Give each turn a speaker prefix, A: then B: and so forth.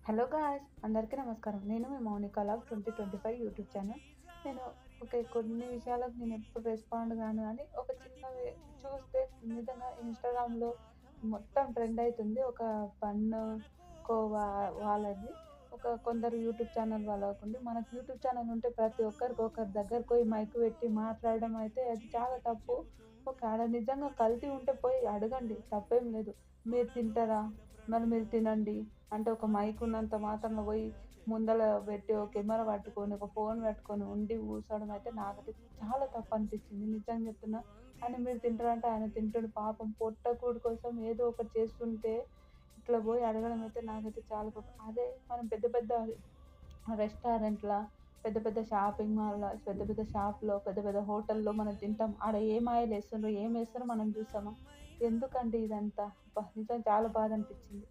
A: Hello guys! అందరికీ నమస్కారం. నేను మీ మౌనిక లాగ్ 2025 యూట్యూబ్ ఛానల్. నేను కొన్ని విషయాలకు నేనెప్పుడు రెస్పాండ్ గాను గానీ, ఒక చిన్నవి చూస్తే నిజంగా ఇన్‌స్టాగ్రామ్‌లో మొత్తం ట్రెండ్ అయితుంది. ఒక బన్ను కోవా వాళ్ళది. కొందరు యూట్యూబ్ ఛానల్ వాళ్ళకుండి, మనకు యూట్యూబ్ ఛానల్ ఉంటే ప్రతి ఒక్కరికి ఒకరి దగ్గరికి పోయి మైక్ పెట్టి మాట్లాడడం అయితే అది చాలా తప్పు. ఆడ నిజంగా కల్తీ ఉంటే పోయి అడగండి. తప్పేం లేదు. మీరు తింటారా? మరి మీరు తినండి. అంటే ఒక మైక్ ఉన్నంత మాత్రాన పోయి ముందల పెట్టి, ఒక కెమెరా పట్టుకొని, ఒక ఫోన్ పట్టుకొని ఉండి కూసోవడం అయితే నాకైతే చాలా తప్పనిపించింది. నిజంగా చెప్తున్నా. మీరు తింటారా అంటే ఆయన తింటాడు పాపం పొట్టకూడు కోసం ఏదో ఒకటి చేస్తుంటే, ఇట్లా పోయి అడగడం అయితే నాకైతే చాలా పాపం. అదే మనం పెద్ద పెద్ద రెస్టారెంట్‌ల, పెద్ద పెద్ద షాపింగ్ మాల్‌ల, పెద్ద పెద్ద షాప్‌లో, పెద్ద పెద్ద హోటల్‌లో మనం తింటాం. ఆడ ఏం ఆయిల్ ఏస్తుండ్రో, ఏమేస్తారో మనం చూస్తామా? ఎందుకండి ఇదంతా? అబ్బా! నిజంగా చాలా బాధ అనిపించింది.